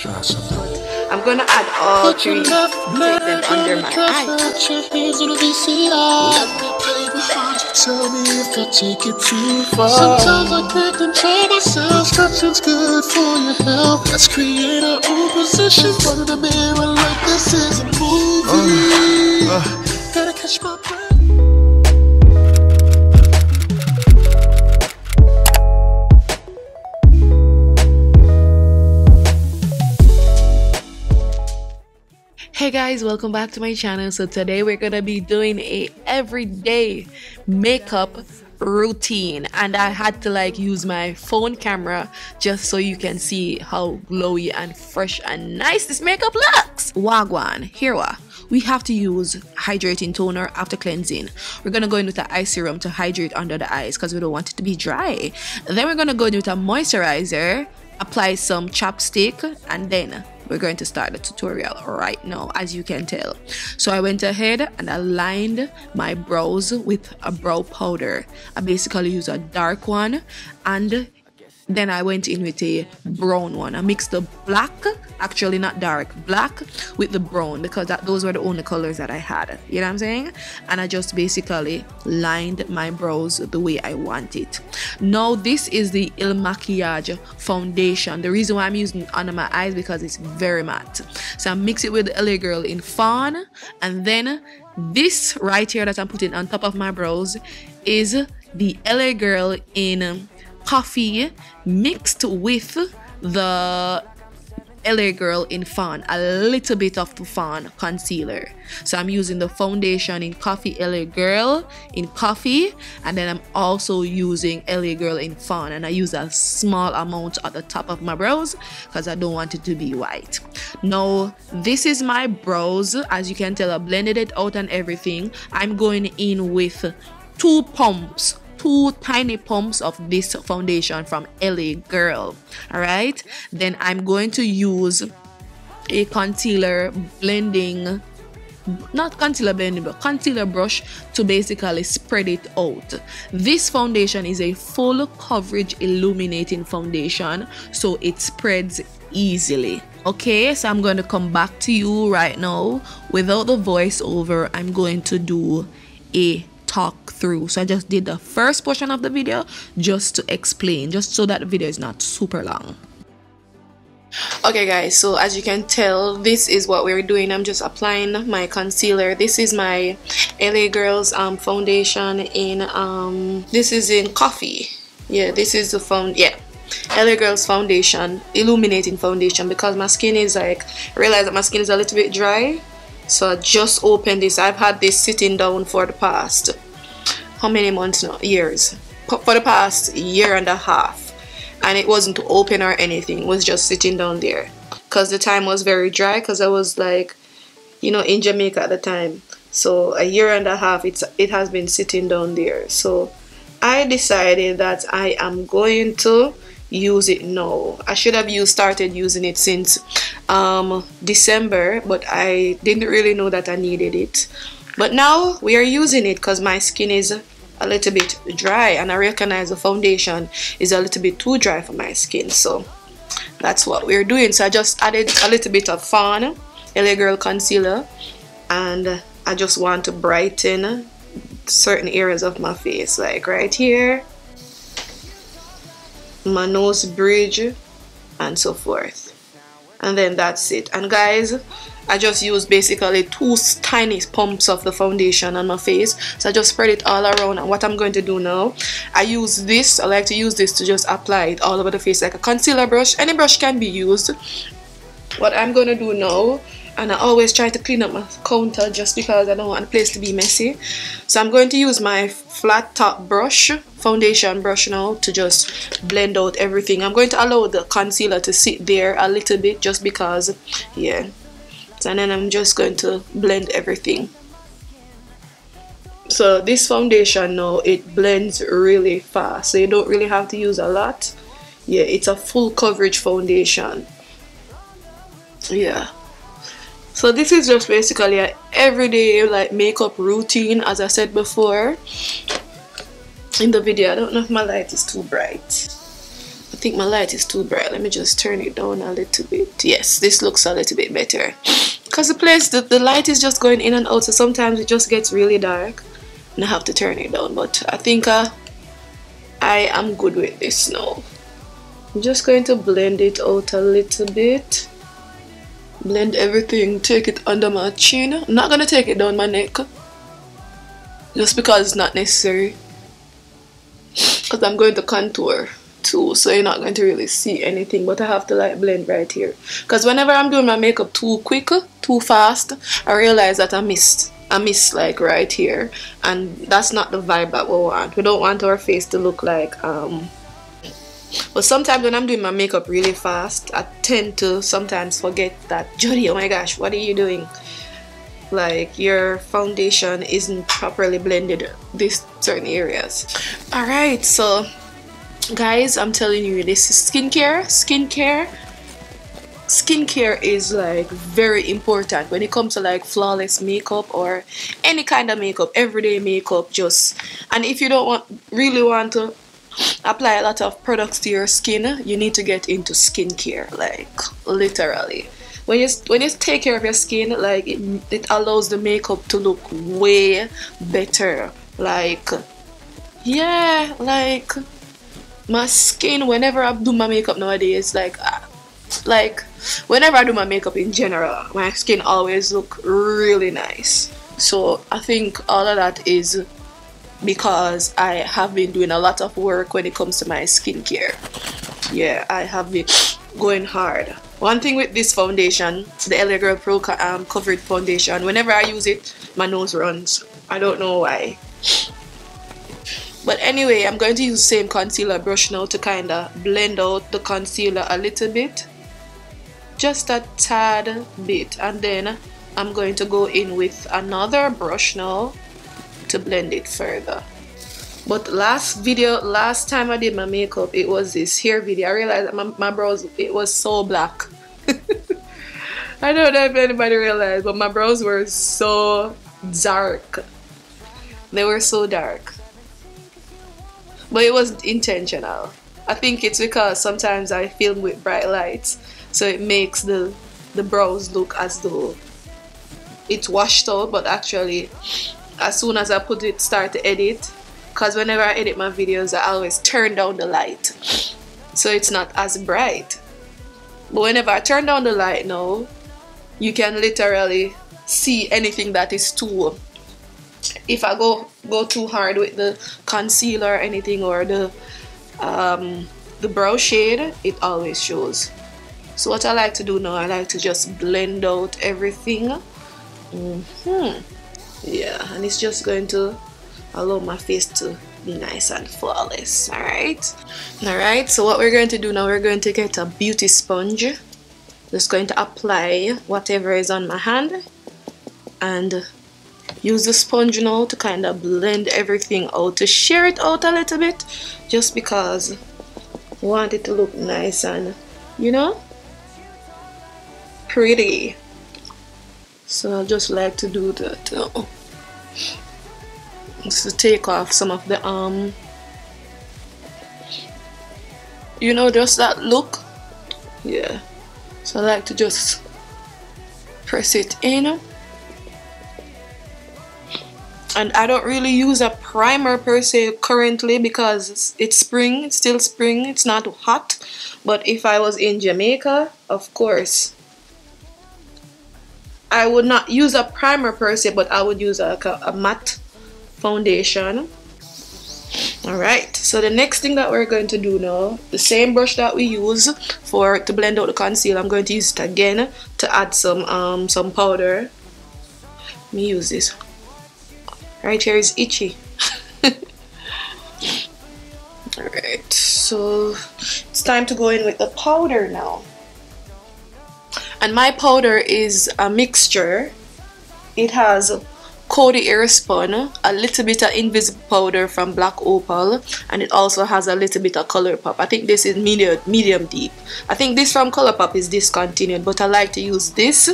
I'm gonna add all three, take them under my eyes. Tell me if I take it too far. Sometimes I can't control myself. Stretching's good for your health. Let's create our own position. Front of the mirror like this is a movie. Gotta catch my breath. Hey guys, welcome back to my channel. So today we're gonna be doing a everyday makeup routine, and I had to use my phone camera just so you can see how glowy and fresh and nice this makeup looks. Wagwan, here we have to use hydrating toner after cleansing. We're gonna go in with an eye serum to hydrate under the eyes because we don't want it to be dry. Then we're gonna go in with a moisturizer, apply some chapstick, and then we're going to start the tutorial right now, as you can tell. So I went ahead and I lined my brows with a brow powder. I basically use a dark one, and then I went in with a brown one. I mixed the black, actually not dark, black with the brown, because those were the only colors that I had, you know what I'm saying? And I just basically lined my brows the way I want it. Now this is the Il Maquillage foundation. The reason why I'm using it under my eyes because it's very matte. So I mix it with the LA Girl in Fawn, and then this right here that I'm putting on top of my brows is the LA Girl in Coffee mixed with the LA Girl in Fawn, a little bit of the Fawn concealer. So I'm using the foundation in Coffee, LA Girl in Coffee, and then I'm also using LA Girl in Fawn, and I use a small amount at the top of my brows because I don't want it to be white. Now this is my brows. As you can tell, I blended it out and everything. I'm going in with two tiny pumps of this foundation from LA Girl. All right, then I'm going to use a concealer blending, not concealer blending, but concealer brush to basically spread it out. This foundation is a full coverage illuminating foundation, so it spreads easily. Okay, so I'm going to come back to you right now without the voiceover. I'm going to do a talk through. So I just did the first portion of the video just to explain, just so that the video is not super long. Okay guys, so as you can tell, this is what we're doing. I'm just applying my concealer. This is my LA Girls foundation in this is in Coffee. Yeah, this is the LA Girls foundation, illuminating foundation, because my skin is I realize that my skin is a little bit dry. So I just opened this. I've had this sitting down for the past, how many months now? Years. For the past year and a half. And it wasn't open or anything. It was just sitting down there. Because the time was very dry. Because I was in Jamaica at the time. So a year and a half it has been sitting down there. So I decided that I am going to use it now. I should have started using it since December, but I didn't really know that I needed it. But now we are using it because my skin is a little bit dry, and I recognize the foundation is a little bit too dry for my skin. So that's what we're doing. So I just added a little bit of Fawn LA Girl concealer, and I just want to brighten certain areas of my face, like right here, my nose bridge, and so forth. And then that's it. And guys, I just use basically two tiny pumps of the foundation on my face. So I just spread it all around. And what I'm going to do now, I like to use this to just apply it all over the face like a concealer brush. Any brush can be used. What I'm going to do now, and I always try to clean up my counter just because I don't want the place to be messy. So I'm going to use my flat top brush, foundation brush now, to just blend out everything. I'm going to allow the concealer to sit there a little bit just because, yeah. And then I'm just going to blend everything. So this foundation now, it blends really fast. So you don't really have to use a lot. Yeah, it's a full coverage foundation. Yeah. So this is just basically an everyday makeup routine, as I said before in the video. I don't know if my light is too bright. think my light is too bright. Let me just turn it down a little bit. Yes, this looks a little bit better. Because the light is just going in and out, so sometimes it just gets really dark. And I have to turn it down. But I think I am good with this now. I'm just going to blend it out a little bit. Blend everything, take it under my chin. I'm not going to take it down my neck. Just because it's not necessary. Because I'm going to contour too, so you're not going to really see anything, but I have to like blend right here. Because whenever I'm doing my makeup too quick, too fast, I realize that I missed like right here, and that's not the vibe that we want. We don't want our face to look like but sometimes when I'm doing my makeup really fast, I tend to sometimes forget that, Jody, oh my gosh, what are you doing? Like your foundation isn't properly blended these certain areas. Alright, so guys, I'm telling you, this is skincare is like very important when it comes to like flawless makeup or any kind of makeup, everyday makeup. And if you don't really want to apply a lot of products to your skin, you need to get into skincare, like literally. When you take care of your skin, like it allows the makeup to look way better. Like, yeah, like my skin, whenever I do my makeup nowadays, like whenever I do my makeup in general, my skin always look really nice. So I think all of that is because I have been doing a lot of work when it comes to my skincare. Yeah, I have been going hard. One thing with this foundation, the LA Girl Pro Coverage Foundation, whenever I use it, my nose runs. I don't know why. But anyway, I'm going to use the same concealer brush now to kind of blend out the concealer a little bit. Just a tad bit. And then I'm going to go in with another brush now to blend it further. But last time I did my makeup, it was this hair video. I realized that my brows, it was so black. I don't know if anybody realized, but my brows were so dark. They were so dark. But it was intentional. I think it's because sometimes I film with bright lights, so it makes the brows look as though it's washed out, but actually as soon as I start to edit, because whenever I edit my videos, I always turn down the light, so it's not as bright. But whenever I turn down the light now, you can literally see anything that is too. If I go too hard with the concealer or anything, or the brow shade, it always shows. So what I like to do now, I like to just blend out everything. Yeah, and it's just going to allow my face to be nice and flawless. Alright, so what we're going to do now, we're going to get a beauty sponge. Just going to apply whatever is on my hand and use the sponge now to kind of blend everything out, to share it out a little bit, just because I want it to look nice and, you know, pretty. So I just like to do that now. Just to take off some of the you know, just that look. Yeah, so I like to just press it in. And I don't really use a primer per se currently because it's spring, it's still spring, it's not hot. But if I was in Jamaica, of course, I would not use a primer per se, but I would use a matte foundation. Alright, so the next thing that we're going to do now, the same brush that we use to blend out the concealer, I'm going to use it again to add some powder. Let me use this. Right here is itchy. Alright, so it's time to go in with the powder now. And my powder is a mixture. It has Coty Airspun, a little bit of Invisible powder from Black Opal, and it also has a little bit of ColourPop. I think this is medium deep. I think this from ColourPop is discontinued, but I like to use this.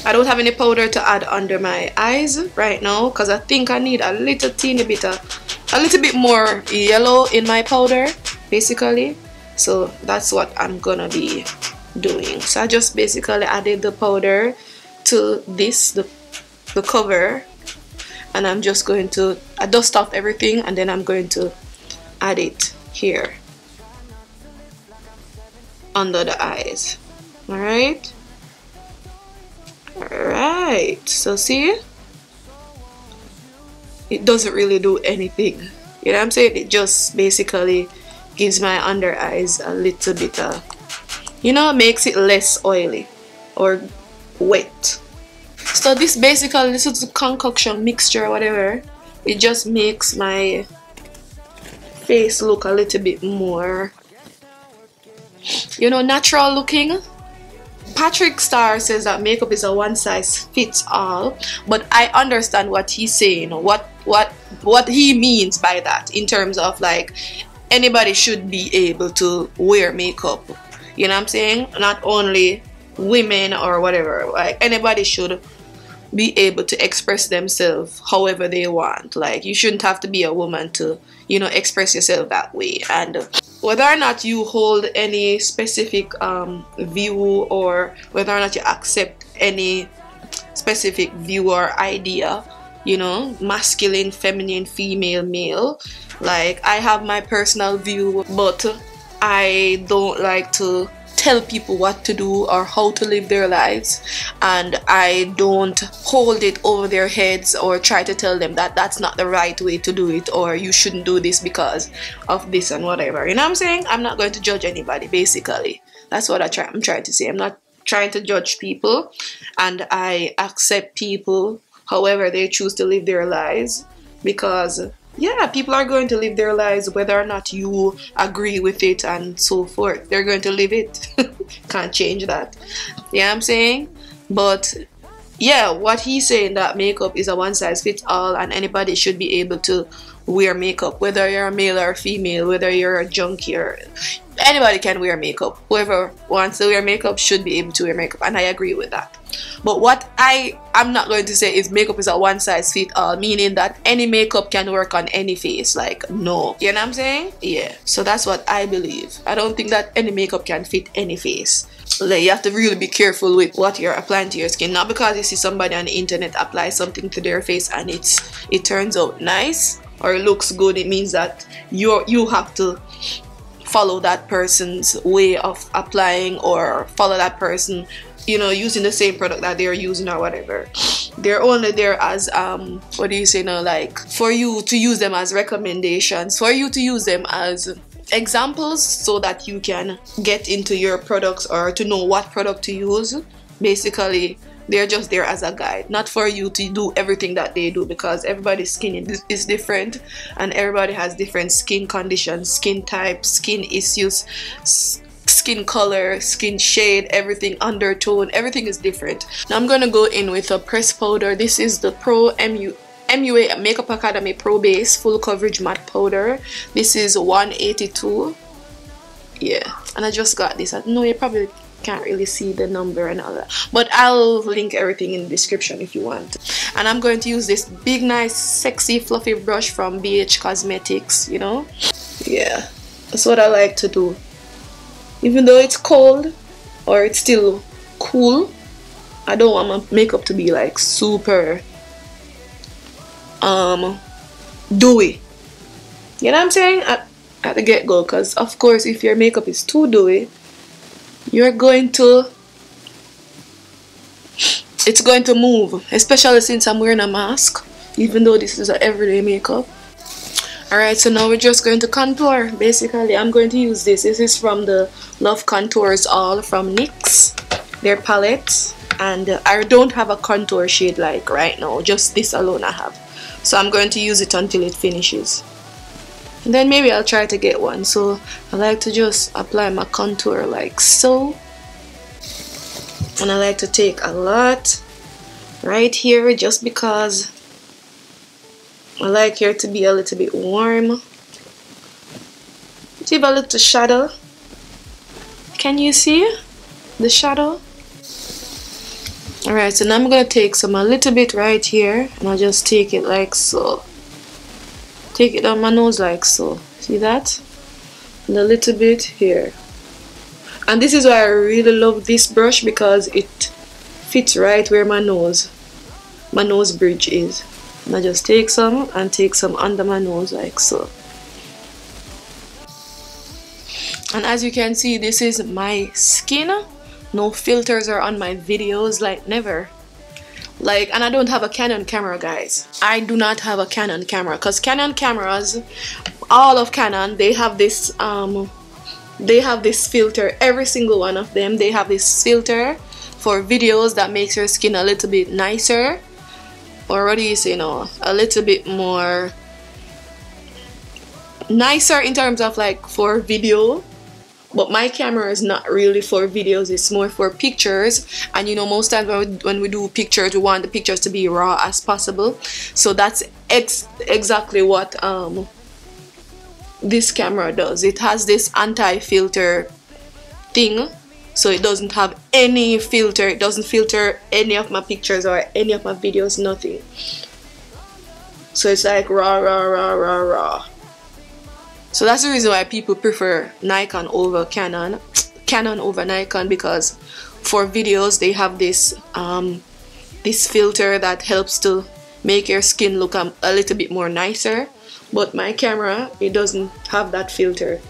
I don't have any powder to add under my eyes right now because I think I need a little bit more yellow in my powder, basically. So that's what I'm gonna be doing. So I just basically added the powder to this, the cover, and I'm just going to dust off everything, and then I'm going to add it here under the eyes. Alright, so see, it doesn't really do anything, you know what I'm saying? It just basically gives my under eyes a little bit of, you know, makes it less oily or wet. So this basically, this is a concoction mixture or whatever, it just makes my face look a little bit more, you know, natural looking. Patrick Starr says that makeup is a one size fits all, but I understand what he's saying, what he means by that, in terms of like anybody should be able to wear makeup, you know what I'm saying? Not only women or whatever, like anybody should be able to express themselves however they want. Like you shouldn't have to be a woman to, you know, express yourself that way. And whether or not you hold any specific view, or whether or not you accept any specific view or idea, you know, masculine, feminine, female, male, like I have my personal view, but I don't like to tell people what to do or how to live their lives, and I don't hold it over their heads or try to tell them that that's not the right way to do it, or you shouldn't do this because of this and whatever, you know what I'm saying? I'm not going to judge anybody, basically. That's what I'm trying to say. I'm not trying to judge people, and I accept people however they choose to live their lives, because yeah, people are going to live their lives whether or not you agree with it and so forth. They're going to live it. Can't change that. Yeah, I'm saying? But yeah, what he's saying, that makeup is a one size fits all and anybody should be able to wear makeup, whether you're a male or female, whether you're a junkie or anybody can wear makeup. Whoever wants to wear makeup should be able to wear makeup, and I agree with that. But what I'm not going to say is makeup is a one size fit all, meaning that any makeup can work on any face. Like, no, you know what I'm saying? Yeah, so that's what I believe. I don't think that any makeup can fit any face. Like, you have to really be careful with what you're applying to your skin. Not because you see somebody on the internet apply something to their face and it turns out nice or it looks good, it means that you have to follow that person's way of applying, or follow that person, you know, using the same product that they're using or whatever. They're only there as what do you say now, like for you to use them as recommendations, for you to use them as examples so that you can get into your products or to know what product to use. Basically, they're just there as a guide, not for you to do everything that they do, because everybody's skin is different and everybody has different skin conditions, skin types, skin issues, skin color, skin shade, everything, undertone, everything is different. Now I'm gonna go in with a pressed powder. This is the Pro MUA Makeup Academy Pro Base Full Coverage Matte Powder. This is 182. Yeah, and I just got this. I know you probably can't really see the number and all that, but I'll link everything in the description if you want. And I'm going to use this big, nice, sexy, fluffy brush from BH Cosmetics, you know? Yeah, that's what I like to do. Even though it's cold or it's still cool, I don't want my makeup to be like super dewy. You know what I'm saying? At the get-go, because of course if your makeup is too dewy, it's going to move, especially since I'm wearing a mask, even though this is an everyday makeup. Alright, so now we're just going to contour. Basically, I'm going to use this. This is from the Love Contours All from NYX, their palette. And I don't have a contour shade like right now, just this alone I have. So I'm going to use it until it finishes. And then maybe I'll try to get one. So I like to just apply my contour like so. And I like to take a lot right here just because I like here to be a little bit warm. Give a little shadow. Can you see the shadow? Alright, so now I'm going to take a little bit right here, and I'll just take it like so. Take it on my nose like so. See that? and a little bit here. And this is why I really love this brush, because it fits right where my nose bridge is. And I just take some and take some under my nose like so. And as you can see, this is my skin. No filters are on my videos, like never. Like, and I don't have a Canon camera, guys. I do not have a Canon camera, because Canon cameras, all of Canon, they have this filter. Every single one of them, they have this filter for videos that makes your skin a little bit nicer, or what do you say, a little bit more nicer in terms of like for video. But my camera is not really for videos, it's more for pictures. And most times when we do pictures, we want the pictures to be raw as possible. So that's exactly what this camera does. It has this anti-filter thing, so it doesn't have any filter. It doesn't filter any of my pictures or any of my videos, nothing. So it's like raw. So that's the reason why people prefer Nikon over Canon over Nikon, because for videos they have this this filter that helps to make your skin look a little bit more nicer. But my camera, it doesn't have that filter.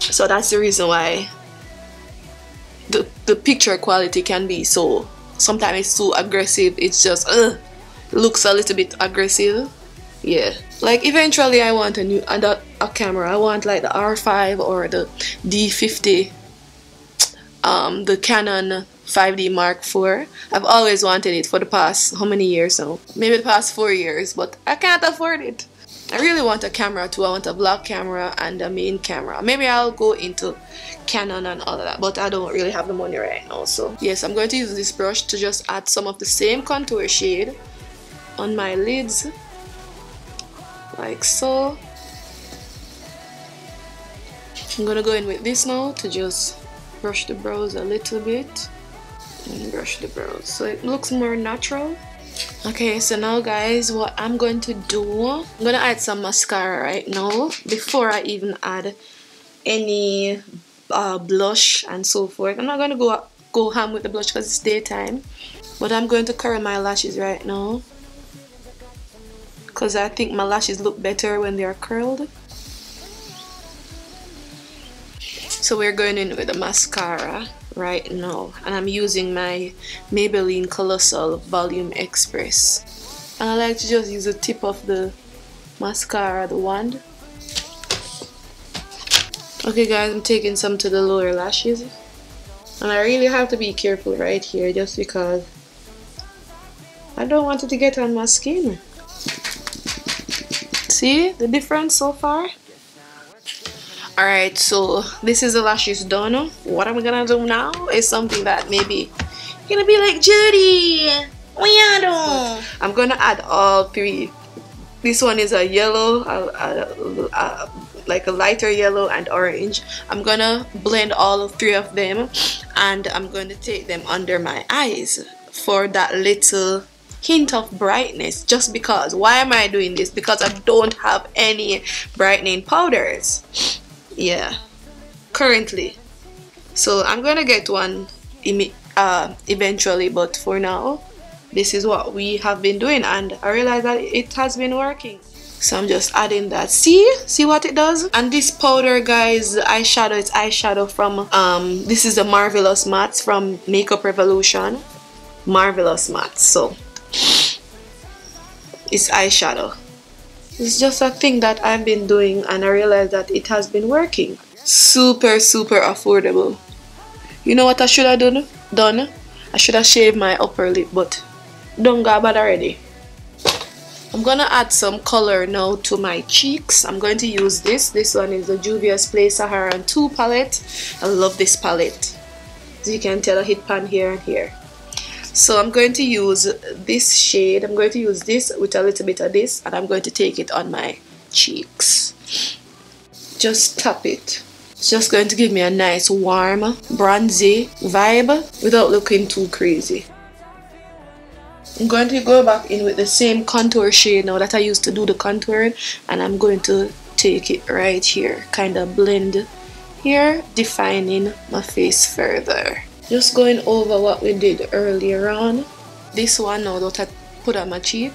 So that's the reason why the picture quality can be so, sometimes it's too aggressive. It's just looks a little bit aggressive. Yeah, like eventually I want a camera. I want like the R5 or the D50, the Canon 5D Mark IV. I've always wanted it for the past, how many years now? Maybe the past 4 years, but I can't afford it. I really want a camera too. I want a vlog camera and a main camera. Maybe I'll go into Canon and all of that, but I don't really have the money right now. So yes, I'm going to use this brush to just add some of the same contour shade on my lids, like so. I'm gonna go in with this now to just brush the brows a little bit and brush the brows so it looks more natural. Okay, so now guys, what I'm going to do, I'm gonna add some mascara right now before I even add any blush and so forth. I'm not gonna go ham with the blush because it's daytime, but I'm going to curl my lashes right now, because I think my lashes look better when they are curled. So we're going in with the mascara right now, and I'm using my Maybelline Colossal Volume Express, and I like to just use the tip of the mascara, the wand. Okay guys, I'm taking some to the lower lashes, and I really have to be careful right here just because I don't want it to get on my skin. See the difference so far? Alright, so this is the lashes done. What I'm gonna do now is something that maybe you're gonna be like, Judy, what you doing? I'm gonna add all three. This one is a yellow, like a lighter yellow and orange. I'm gonna blend all three of them, and I'm going to take them under my eyes for that little hint of brightness. Just because. Why am I doing this? Because I don't have any brightening powders, yeah, currently. So I'm gonna get one eventually, but for now this is what we have been doing, and I realize that it has been working. So I'm just adding that. See what it does? And this powder, guys, eyeshadow, it's eyeshadow from this is the Marvelous Mattes from Makeup Revolution. Marvelous Mattes. So it's eyeshadow. It's just a thing that I've been doing, and I realized that it has been working. Super affordable. You know what I should have done? I should have shaved my upper lip, but don't go bad already. I'm gonna add some color now to my cheeks. I'm going to use this. This one is the Juvia's Play Saharan 2 palette. I love this palette. As you can tell, I hit pan here and here. So I'm going to use this shade. I'm going to use this with a little bit of this, and I'm going to take it on my cheeks. Just tap it. It's just going to give me a nice warm bronzy vibe without looking too crazy. I'm going to go back in with the same contour shade now that I used to do the contouring, and I'm going to take it right here, kind of blend here, defining my face further. Just going over what we did earlier on. This one now that I put on my cheek,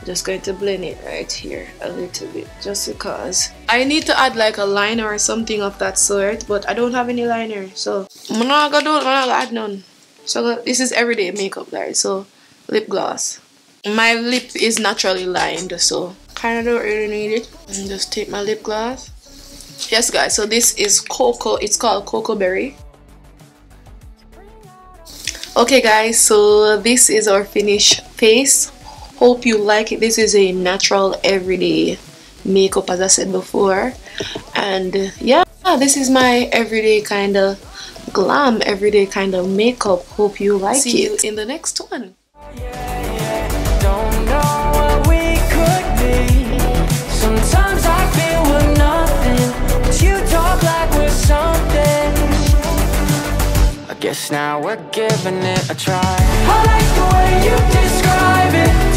just going to blend it right here a little bit, just because I need to add like a liner or something of that sort, but I don't have any liner, so I'm not gonna add none. So this is everyday makeup, guys. So lip gloss. My lip is naturally lined, so kind of don't really need it. And just take my lip gloss. Yes, guys. So this is cocoa. It's called Cocoa Berry. Okay, guys. So this is our finished face. Hope you like it. This is a natural everyday makeup, as I said before, and yeah, this is my everyday kind of glam, everyday kind of makeup. Hope you like it. See you in the next one. Don't know what we could be. Sometimes I feel we're nothing, but you talk like we're something. I guess now we're giving it a try. I like the way you describe it.